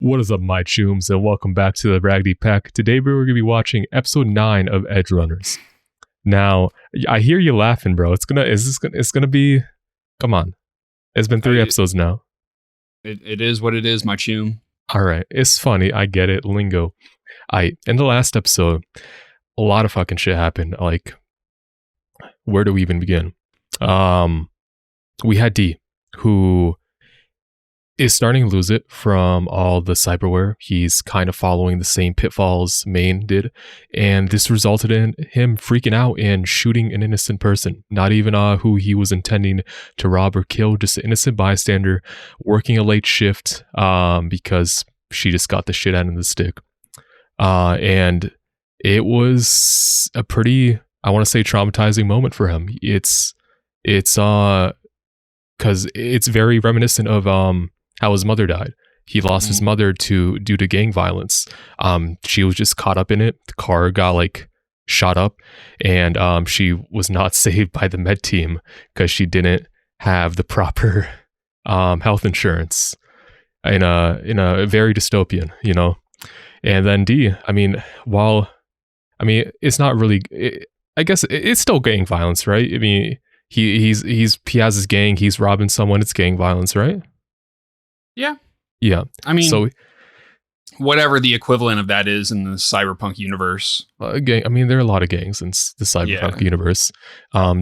What is up, my chooms, and welcome back to the Raggedy Pack. Today we're going to be watching episode 9 of Edgerunners. Now, I hear you laughing, bro. It's gonna be. Come on, it's been 3 episodes now. It is what it is, my choom. All right, it's funny. I get it, lingo. In the last episode, a lot of fucking shit happened. Like, where do we even begin? We had D, who is starting to lose it from all the cyberware. He's kind of following the same pitfalls Maine did, and this resulted in him freaking out and shooting an innocent person, not even who he was intending to rob or kill, just an innocent bystander working a late shift because she just got the shit out of the stick. And it was a pretty, I want to say, traumatizing moment for him. It's because it's very reminiscent of how his mother died. He lost his mother due to gang violence. She was just caught up in it. The car got shot up, and she was not saved by the med team because she didn't have the proper health insurance. In a very dystopian, you know. And then D, it's not really. I guess it's still gang violence, right? I mean, he has his gang. He's robbing someone. It's gang violence, right? Yeah. I mean, so whatever the equivalent of that is in the Cyberpunk universe. Gang. I mean, there are a lot of gangs in the Cyberpunk universe.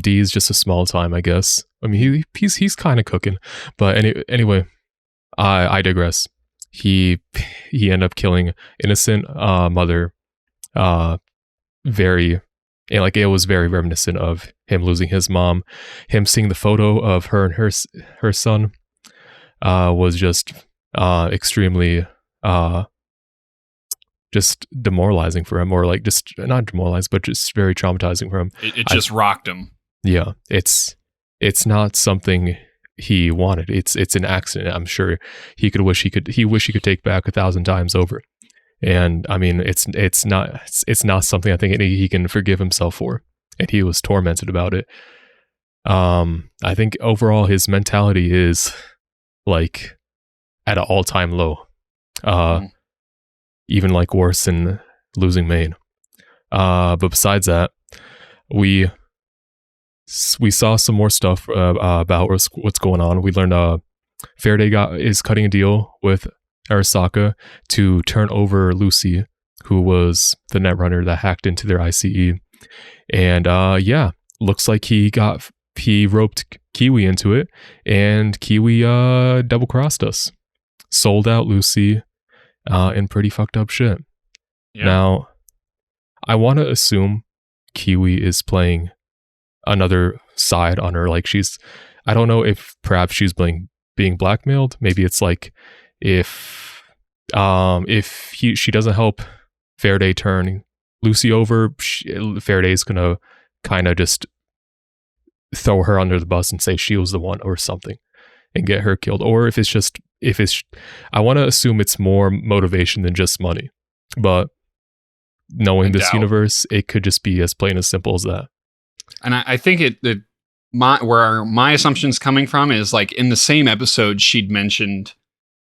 D is just a small time, I guess. I mean, he's kind of cooking. But anyway, I digress. He ended up killing innocent mother. It was very reminiscent of him losing his mom. Him seeing the photo of her and her son was just extremely just demoralizing for him, or just not demoralized, but just very traumatizing for him. It just rocked him. Yeah, it's not something he wanted. It's an accident. I'm sure he wish he could take back 1,000 times over. And I mean, it's not something I think he can forgive himself for. And he was tormented about it. I think overall his mentality is at an all-time low. Even worse than losing Maine. But besides that, we saw some more stuff about what's going on. We learned Faraday is cutting a deal with Arasaka to turn over Lucy, who was the netrunner that hacked into their ICE. And looks like he roped Kiwi into it, and Kiwi double-crossed us. Sold out Lucy in pretty fucked up shit. Yeah. Now, I want to assume Kiwi is playing another side on her. I don't know if perhaps she's being blackmailed. Maybe it's if she doesn't help Faraday turn Lucy over, Faraday's gonna kind of just throw her under the bus and say she was the one or something and get her killed. Or if I want to assume it's more motivation than just money, but knowing this universe, it could just be as plain as simple as that. And I think where my assumption's coming from is in the same episode she'd mentioned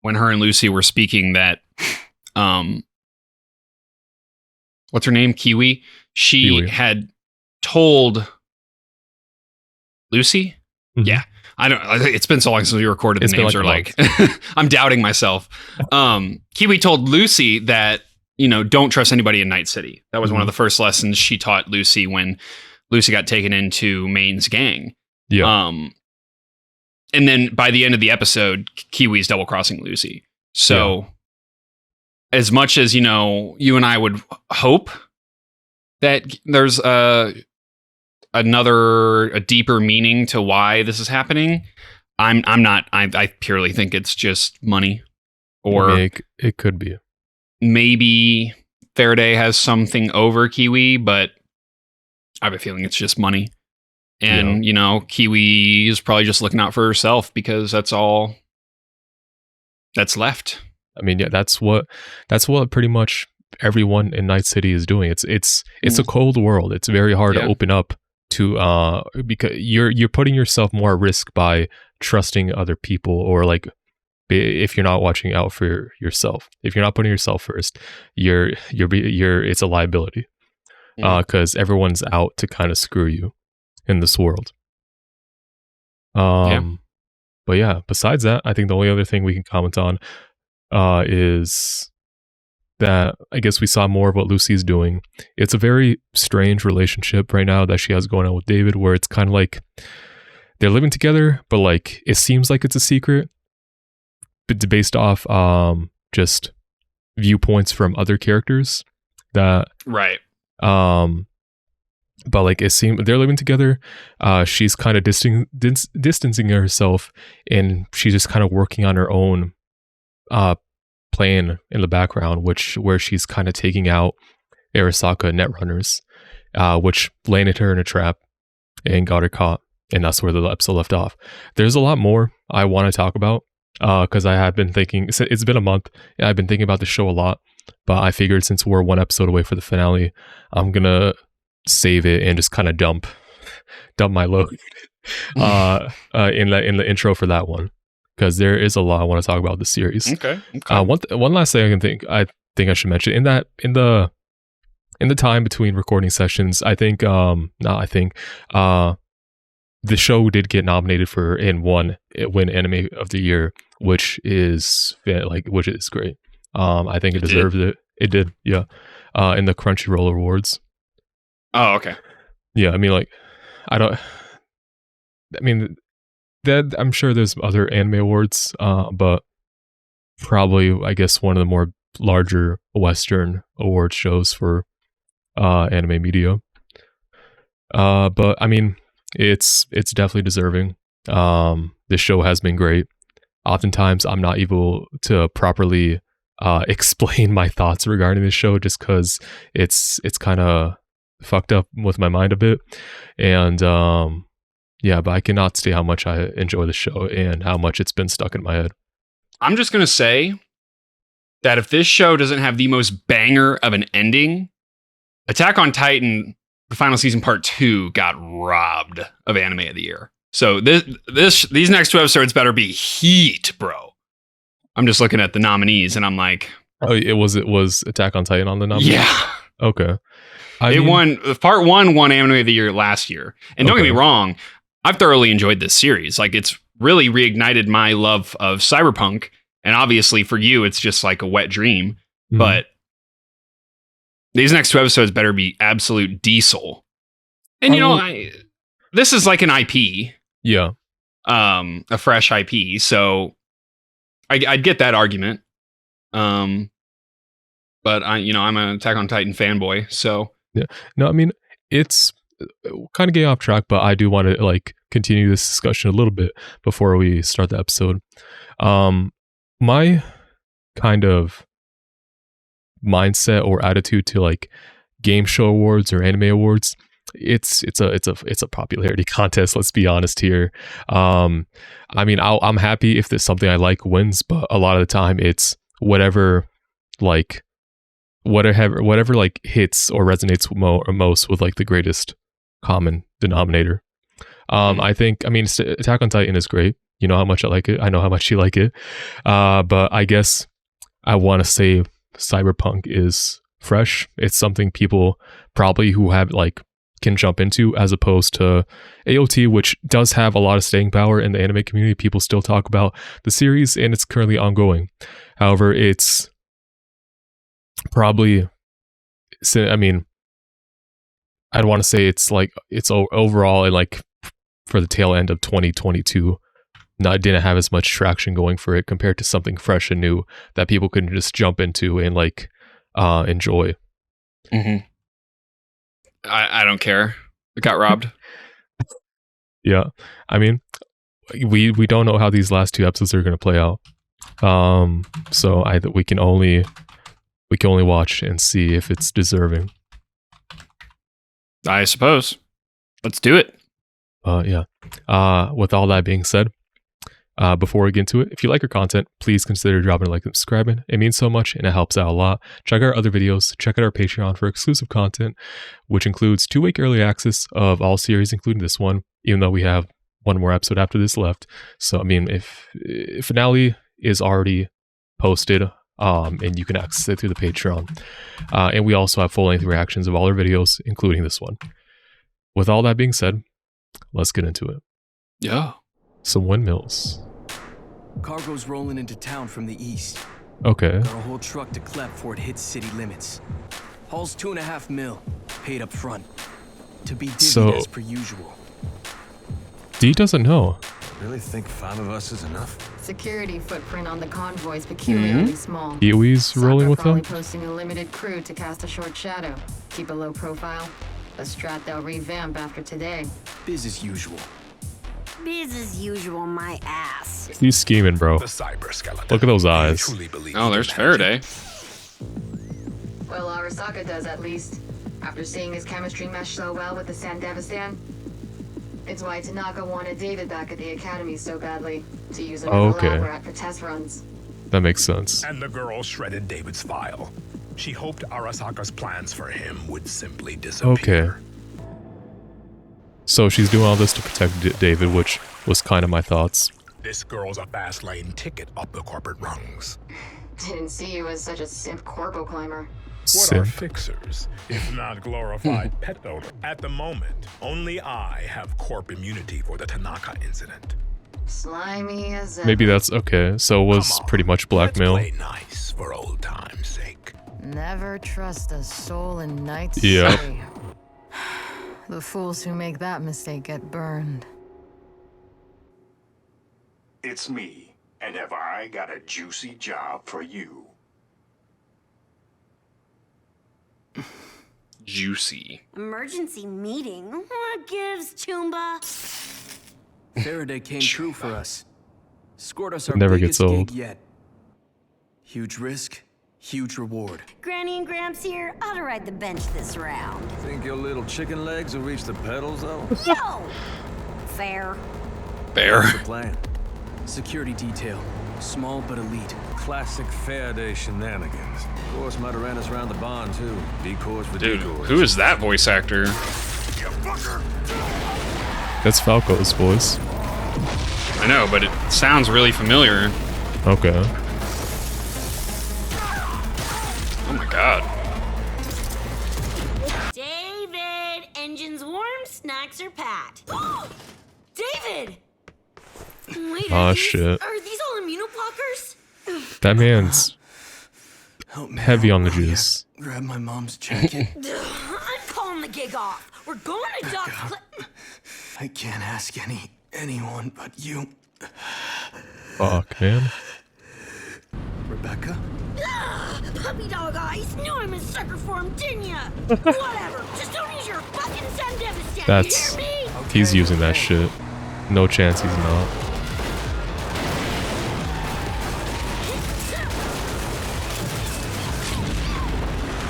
when her and Lucy were speaking that what's her name? Kiwi. She had told Lucy? Mm-hmm. Yeah. It's been so long since we recorded. The names are I'm doubting myself. Kiwi told Lucy that, don't trust anybody in Night City. That was one of the first lessons she taught Lucy when Lucy got taken into Maine's gang. Yeah. And then by the end of the episode, Kiwi's double crossing Lucy. So as much as, you and I would hope that there's a deeper meaning to why this is happening, I'm not. I purely think it's just money, or it could be. Maybe Faraday has something over Kiwi, but I have a feeling it's just money. And Kiwi is probably just looking out for herself because that's all that's left. I mean, yeah, that's what pretty much everyone in Night City is doing. It's a cold world. It's very hard to open up to because you're putting yourself more at risk by trusting other people, or if you're not watching out for yourself, if you're not putting yourself first, you're it's a liability, because everyone's out to kind of screw you in this world. But yeah, besides that, I think the only other thing we can comment on is that I guess we saw more of what Lucy's doing. It's a very strange relationship right now that she has going on with David, where it's kind of like they're living together, but like it seems like it's a secret, but based off just viewpoints from other characters that right. But like it seemed they're living together. She's kind of distancing herself, and she's just kind of working on her own plan in the background, where she's kind of taking out Arasaka Netrunners, which landed her in a trap and got her caught. And that's where the episode left off. There's a lot more I want to talk about because I have been thinking, it's been a month. I've been thinking about the show a lot, but I figured since we're one episode away for the finale, I'm going to save it and just kind of dump my load in the intro for that one, because there is a lot I want to talk about the series. Okay. One last thing I think I should mention in the time between recording sessions, the show did get nominated for and win Anime of the Year, which is great. I think it deserves it. It did, yeah. In the Crunchyroll Awards. Oh, okay. Yeah, I mean, I'm sure there's other anime awards, but probably, I guess, one of the more larger Western award shows for anime media. But I mean, it's definitely deserving. This show has been great. Oftentimes, I'm not able to properly explain my thoughts regarding this show just because it's kind of fucked up with my mind a bit, and but I cannot state how much I enjoy the show and how much it's been stuck in my head. I'm just gonna say that if this show doesn't have the most banger of an ending, Attack on Titan, the final season part 2, got robbed of Anime of the Year. So these next 2 episodes better be heat, bro. I'm just looking at the nominees and I'm like, oh, it was Attack on Titan on the nominees? Yeah. Okay. Won part 1 won Anime of the Year last year. And don't get me wrong, I've thoroughly enjoyed this series. Like, it's really reignited my love of Cyberpunk. And obviously for you, it's just like a wet dream. Mm-hmm. But these next 2 episodes better be absolute diesel. And this is like an IP. Yeah. A fresh IP. So I'd get that argument. But I'm an Attack on Titan fanboy, so yeah. No, I mean, it's kind of getting off track, but I do want to continue this discussion a little bit before we start the episode. My kind of mindset or attitude to game show awards or anime awards, it's a popularity contest. Let's be honest here. I mean, I'm happy if there's something I like wins, but a lot of the time it's whatever hits or resonates most with the greatest common denominator. I think, Attack on Titan is great. You know how much I like it. I know how much you like it. But I guess I want to say Cyberpunk is fresh. It's something people probably who have can jump into, as opposed to AOT, which does have a lot of staying power in the anime community. People still talk about the series and it's currently ongoing. However, it's probably, I'd want to say it's overall and for the tail end of 2022, didn't have as much traction going for it compared to something fresh and new that people can just jump into and enjoy. Mm-hmm. I don't care. It got robbed. Yeah, I mean, we don't know how these last 2 episodes are going to play out. So we can only watch and see if it's deserving. I suppose. Let's do it. Yeah. With all that being said, before we get into it, if you like our content, please consider dropping a like and subscribing. It means so much and it helps out a lot. Check out our other videos. Check out our Patreon for exclusive content, which includes 2-week early access of all series, including this one, even though we have one more episode after this left. So, if finale is already posted, and you can access it through the Patreon. And we also have full-length reactions of all our videos, including this one. With all that being said, let's get into it. Yeah. Some windmills. Cargo's rolling into town from the east. Okay. Got a whole truck to Clep before it hits city limits. Haul's $2.5 million, paid up front. To be divvied as per usual. D doesn't know. Really think 5 of us is enough? Security footprint on the convoy is peculiarly small. Kiwi's rolling with them? Posting a limited crew to cast a short shadow. Keep a low profile. A strat they'll revamp after today. Biz as usual. Biz as usual, my ass. He's scheming, bro. The cyber skeleton. Look at those eyes. Oh, there's Faraday. Well, Arasaka does at least. After seeing his chemistry mesh so well with the Sandevistan. It's why Tanaka wanted David back at the academy so badly. To use him as a lab rat for test runs. That makes sense. And the girl shredded David's file. She hoped Arasaka's plans for him would simply disappear. Okay. So she's doing all this to protect David, which was kind of my thoughts. This girl's a fast lane ticket up the corporate rungs. Didn't see you as such a simp corpo climber. What are fixers, if not glorified pet owner? At the moment, only I have corp immunity for the Tanaka incident. Slimy as ever. Maybe that's okay. So it was pretty much blackmail. Let's play nice for old time's sake. Never trust a soul in Night Yep. City. The fools who make that mistake get burned. It's me, and have I got a juicy job for you? Juicy. Emergency meeting? What gives, Toomba? Faraday came true for us. Scored us our Never biggest gets old. gig yet. Huge risk, huge reward. Granny and Gramps here. Ought to ride the bench this round. Think your little chicken legs will reach the pedals, though? No! Fair. Bear. The plan. Security detail. Small but elite. Classic Faraday shenanigans. Of course, might have ran us around the barn, too. Decoys for Dude, decoys. who is that voice actor? That's Falco's voice. I know, but it sounds really familiar. Okay. Oh my god. David! Engines warm, snacks are packed. David! Wait, Aw, shit. Are these all immunoblockers? That man's Help me heavy out, on the will ya? juice. Grab my mom's jacket. I'm calling the gig off. We're going to Doc. I can't ask anyone but you. Fuck, man. Rebecca? Puppy dog eyes. Knew I'm a sucker for him, didn't ya? Whatever. Just don't use your fucking Sandevistan. That's... You hear me? He's using that shit. No chance he's not.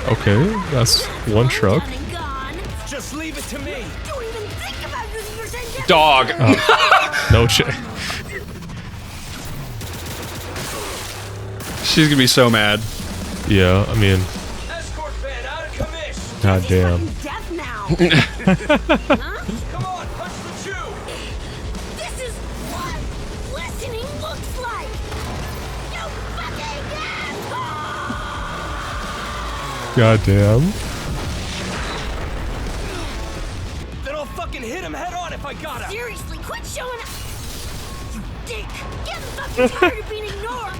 Okay, that's one truck. Done and gone. Just leave it to me. Don't even think about using your Sandevistan. Dog. No chance. She's gonna be so mad. Yeah, I mean, Escort van out of commission. goddamn. Death now. Come on, punch the chew. This is what listening looks like. You fucking asshole! Goddamn. Then I'll fucking hit him head on if I gotta. Seriously, quit showing up. You dick. Getting fucking tired of being ignored.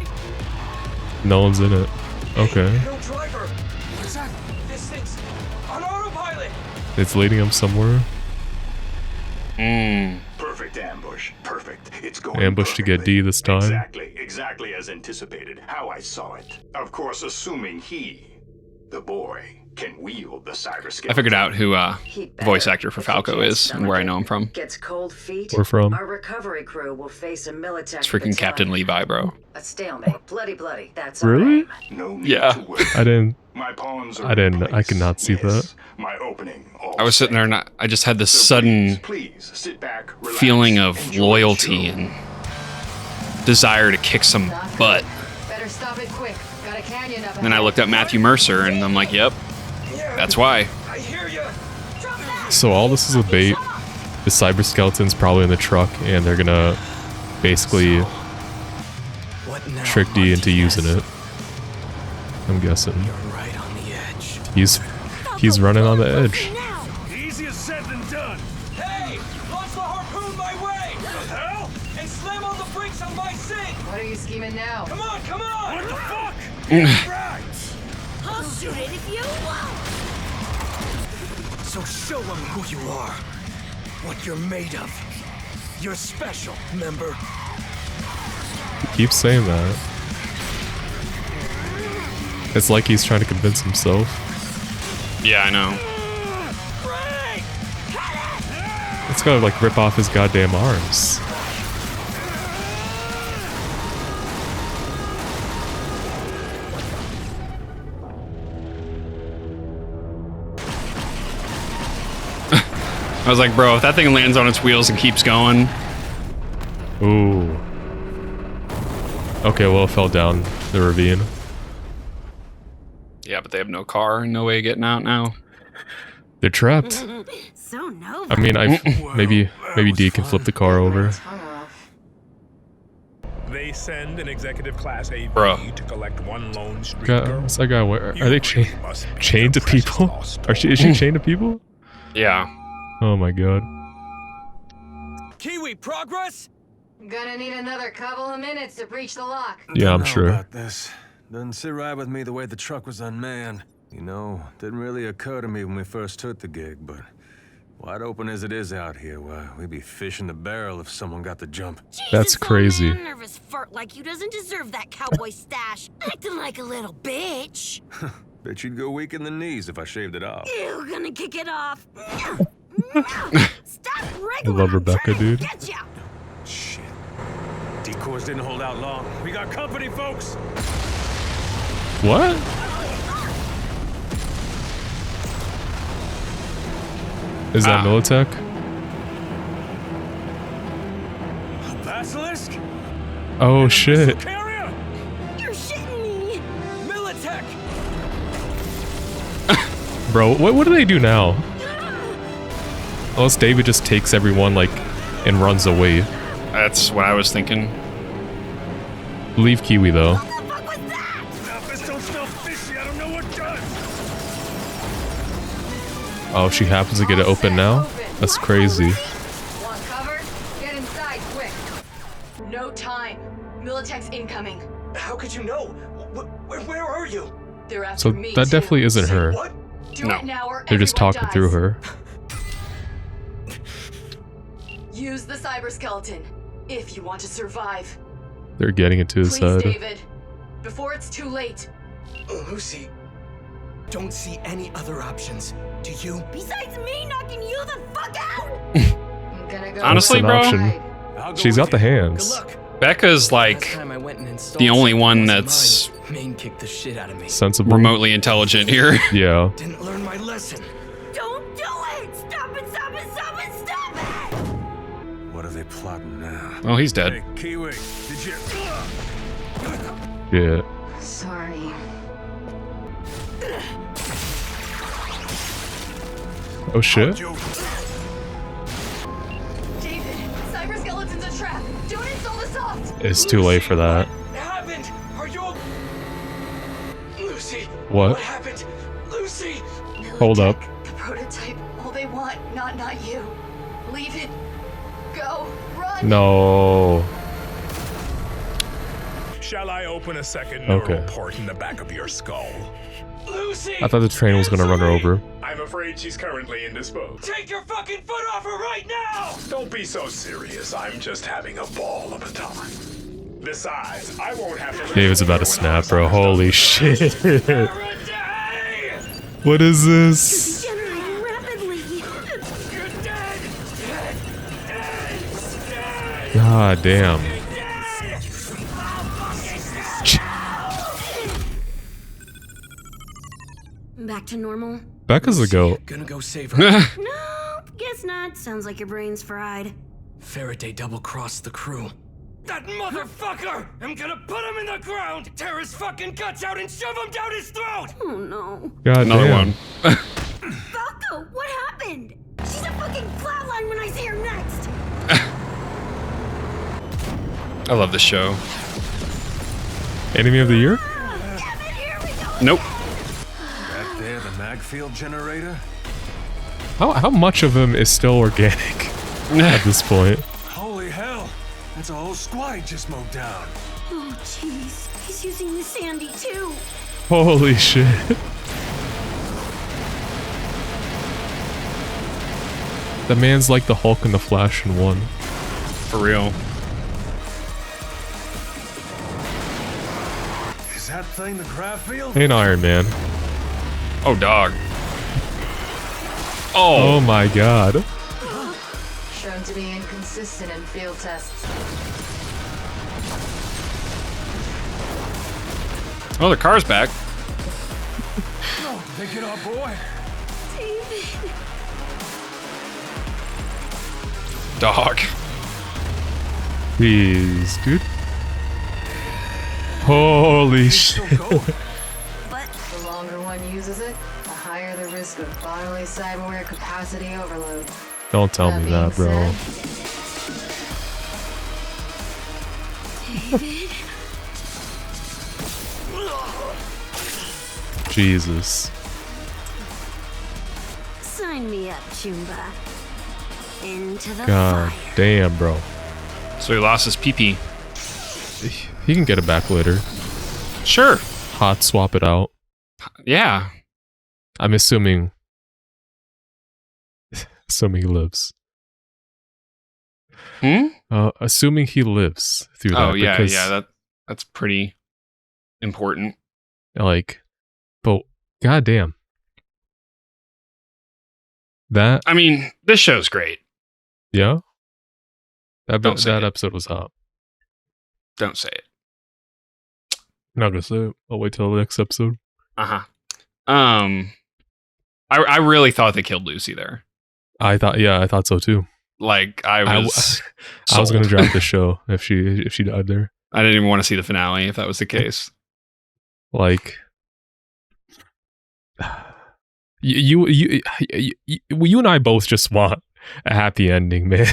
No one's in it. Okay. No driver. What's that? This thing's on autopilot. It's leading him somewhere. Perfect ambush. Perfect. It's going Ambush to get perfectly. D this time. Exactly as anticipated. How I saw it. Of course, assuming he, the boy, can wield the cyber skill. I figured out who voice actor for Falco is and where I know him from. Gets cold feet. We're from. Our recovery crew will face a military. It's freaking Captain Levi, bro. A stalemate. Bloody. That's our Really? aim. No need Yeah. to worry. I didn't. My pawns are I didn't- in place. I could not see that. My opening. all I was sitting there set. and I just had this So sudden please sit back, relax, feeling of enjoy the loyalty show. and desire to kick some butt. Better stop it quick. Got a canyon up And then I looked up Matthew Mercer and I'm like, yep, that's why. I hear you. So all this is a bait. The cyber skeleton's probably in the truck, and they're gonna basically What now? trick D into using it. I'm guessing. You're right on the edge. He's running on the edge. Easier said than done. Hey! Launch the harpoon my way! The hell? And slam on the brakes on my sink! What are you scheming now? Come on, come on! What the fuck? Right. I'll shoot it if you won't. So show them who you are. What you're made of. You're special, member. Keep saying that. It's like he's trying to convince himself. Yeah, I know. It's gotta like rip off his goddamn arms. I was like, bro, if that thing lands on its wheels and keeps going. Ooh. Okay, well, it fell down the ravine. Yeah, but they have no car, no way of getting out now. They're trapped. So no. I mean, maybe D can flip the car over. Tongue off. They send an executive class AV Bruh. to collect one lone street girl. What's that guy wear? Are they You must be chained to the precious people? lost Is she chained to people? Yeah. Oh my god. Kiwi, progress? Gonna need another couple of minutes to breach the lock. Yeah, I'm Don't know sure. about this. Doesn't sit right with me the way the truck was unmanned. You know, didn't really occur to me when we first took the gig, but wide open as it is out here, why, we'd be fishing the barrel if someone got the jump. That's Jesus, crazy. Old man, nervous fart like you doesn't deserve that cowboy stash. Acting like a little bitch. Bet you'd go weak in the knees if I shaved it off. Ew, gonna kick it off. Stop I wriggling. love I'm Rebecca, trying to dude. get ya. Shit. Decoys didn't hold out long. We got company, folks! What? Is that Militech? Basilisk? Oh shit. Carrier? You're shitting me. Militech! Bro, what do they do now? Unless David just takes everyone, like, and runs away. That's what I was thinking. Leave Kiwi, though. What the fuck was that? Now, if this don't smell fishy, I don't know what does. Oh, she happens to get it open now? That's crazy. Want cover? Get inside, quick. No time. Militech's incoming. How could you know? Where are you? They're after So me, that too. definitely isn't her. What? Do No. it now or They're just everyone talking dies. through her. Use the cyberskeleton if you want to survive. They're getting into his Please, head. David. Before it's too late. Lucy, don't see any other options. Do you? Besides me knocking you the fuck out. I'm gonna go Honestly, That's an bro, option. I'll go She's with got the you. hands. Good luck. Becca's like Last time I went and installed the only something one wasn't that's mine. Main kicked the shit out of me. Sensible. remotely intelligent here. Yeah. Didn't learn my lesson. Don't do it. Stop it. Stop it. Stop it. Stop it. What are they plotting now? Oh, he's dead. Hey, Kiwi, did you? Yeah. Sorry. Oh shit. David, cyberskeleton's a trap. Don't install the soft. It's too late for that. What happened? Are you... Lucy? What? What happened? Lucy! Hold up. The prototype. All they want. Not you. Leave it. Go. Run. No. Shall I open a second neural Okay. port in the back of your skull? Lucy! I thought the train was gonna run her over. I'm afraid she's currently indisposed. Take your fucking foot off her right now! Don't be so serious. I'm just having a ball of a time. Besides, I won't have to. David's about to snap, bro. Holy shit. Faraday! What is this? Degenerating rapidly. You're dead! Dead! Dead! Dead! God damn. Back to normal? Becca's the goat. Gonna go save her. Nope, guess not. Sounds like your brain's fried. Faraday double-crossed the crew. That motherfucker! I'm gonna put him in the ground, tear his fucking guts out, and shove him down his throat! Oh no. God Another damn. one. Falco, what happened? She's a fucking flatline when I see her next. I love this show. Enemy of the year? Nope. That there, the magfield generator? How much of him is still organic at this point? Holy hell! That's a whole squad he just mowed down. Oh, jeez. He's using the Sandy, too. Holy shit. The man's like the Hulk and the Flash in one. For real. Is that thing the grav field? Ain't Iron Man. Oh, dog. Oh my god. Shown to be inconsistent in field tests. Oh, the car's back. Oh, did they get our boy? David. Dog. Jeez, dude. Holy shit. But The longer one uses it, the higher the risk of bodily cyberware capacity overload. Don't tell me that, bro. David. Jesus. Sign me up, Chumba. Into the God fire. damn, bro. So he lost his pee-pee. He can get it back later. Sure. Hot swap it out. Yeah. I'm assuming he lives. Assuming he lives through that. Oh, yeah, because, yeah. That's pretty important. Like, but goddamn. That, I mean, this show's great. yeah? Don't say That it. episode was hot. Don't say it. I'm not gonna say it. I'll wait till the next episode. Uh-huh. I really thought they killed Lucy there. I thought so too. Like, I was I was gonna sold. drop the show if she died there. I didn't even want to see the finale if that was the case. Like, you and I both just want a happy ending, man.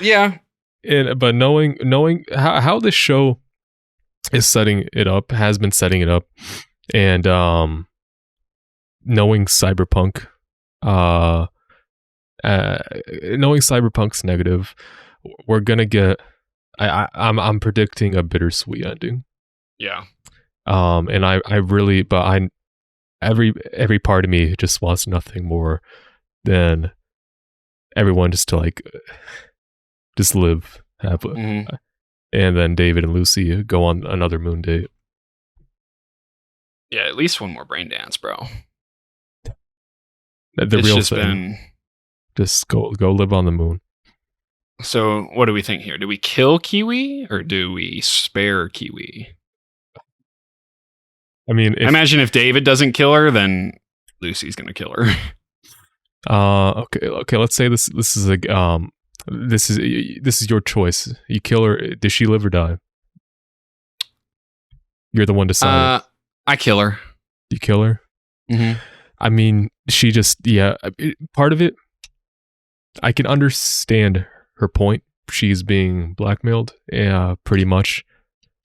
Yeah. But knowing how this show is setting it up, has been setting it up, and knowing Cyberpunk, knowing Cyberpunk's negative, we're gonna get. I'm predicting a bittersweet ending. Yeah. And every part of me just wants nothing more than everyone just to like just live happily. Mhm. And then David and Lucy go on another moon date. Yeah, at least one more brain dance, bro. The It's real just thing. been... Just go live on the moon. So, what do we think here? Do we kill Kiwi or do we spare Kiwi? I mean, I imagine if David doesn't kill her, then Lucy's gonna kill her. okay. Let's say this is this is your choice. You kill her. Does she live or die? You're the one deciding. I kill her. You kill her. Mm-hmm. I mean, she just part of it. I can understand her point. She's being blackmailed, pretty much.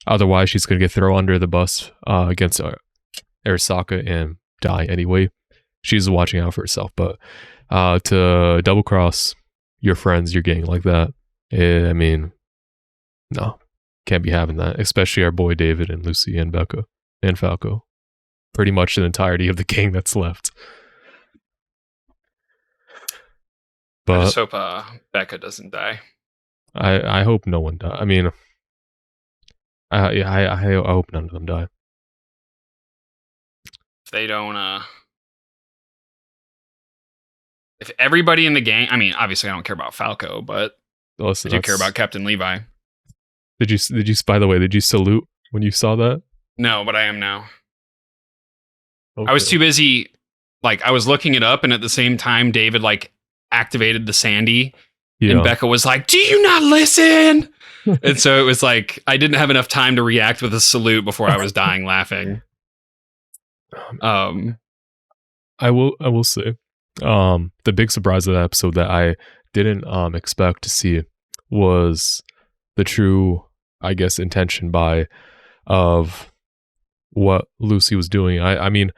Otherwise, she's gonna get thrown under the bus against Arasaka and die anyway. She's watching out for herself, but to double cross your friends, your gang like that, I mean, no, can't be having that. Especially our boy David and Lucy and Becca and Falco. Pretty much the entirety of the gang that's left. But I just hope Becca doesn't die. I hope no one dies. I mean, I hope none of them die. If they don't, if everybody in the gang, I mean, obviously I don't care about Falco, but Listen, I do care about Captain Levi. Did you? By the way, did you salute when you saw that? No, but I am now. Okay. I was too busy. Like, I was looking it up, and at the same time, David like activated the Sandy, and Becca was like, "Do you not listen?" And so it was like I didn't have enough time to react with a salute before I was dying laughing. I will say, the big surprise of that episode that I didn't expect to see was the true, I guess, intention by of what Lucy was doing. I mean,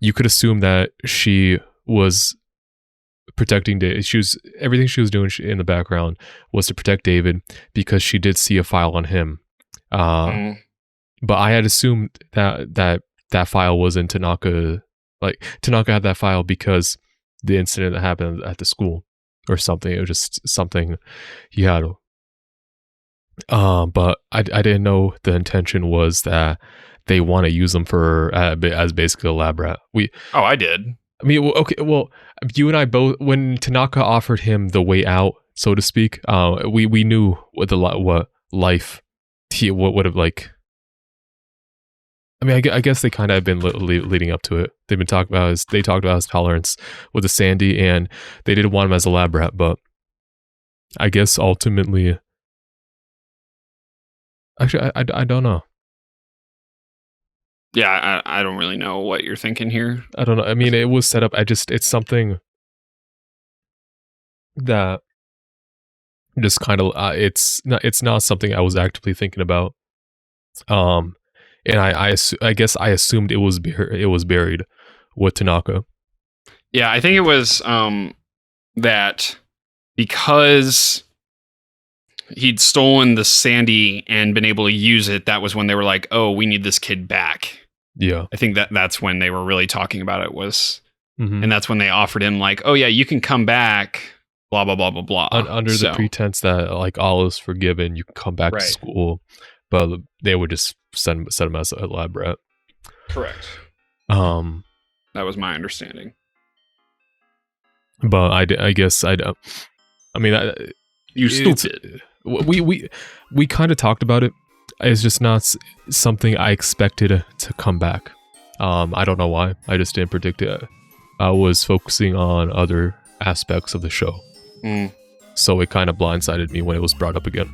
you could assume that she was protecting David. Everything she was doing in the background was to protect David because she did see a file on him. But I had assumed that file was in Tanaka. Like Tanaka had that file because the incident that happened at the school or something. It was just something he had. But I didn't know the intention was that they want to use them for as basically a lab rat. I did. I mean, okay. Well, you and I both, when Tanaka offered him the way out, so to speak, we knew what life he would have like. I mean, I guess they kind of have been leading up to it. They've been talking about his tolerance with the Sandy, and they didn't want him as a lab rat. But I guess ultimately, actually, I don't know. Yeah, I don't really know what you're thinking here. I don't know. I mean, it was set up. It's something that just kind of it's not something I was actively thinking about. And I guess I assumed it was buried with Tanaka. Yeah, I think it was that because he'd stolen the Sandy and been able to use it, that was when they were like, "Oh, we need this kid back." Yeah, I think that's when they were really talking about it was, and that's when they offered him like, "Oh yeah, you can come back." Blah blah blah blah blah. Under the pretense that like all is forgiven, you can come back to school, but they would just set him as a lab rat. Correct. That was my understanding. But I guess I mean, you stupid. We kind of talked about it. It's just not something I expected to come back. I don't know why. I just didn't predict it. I was focusing on other aspects of the show. So it kind of blindsided me when it was brought up again.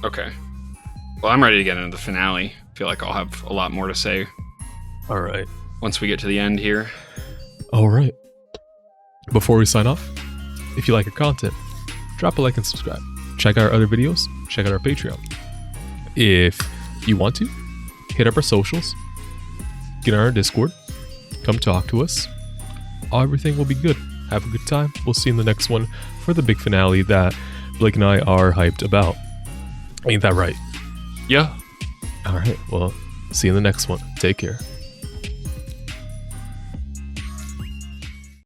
Okay. Well, I'm ready to get into the finale. I feel like I'll have a lot more to say. All right. Once we get to the end here. All right. Before we sign off, if you like our content, drop a like and subscribe. Check out our other videos. Check out our Patreon. If you want to, hit up our socials. Get on our Discord. Come talk to us. Everything will be good. Have a good time. We'll see you in the next one for the big finale that Blake and I are hyped about. Ain't that right? Yeah. All right. Well, see you in the next one. Take care.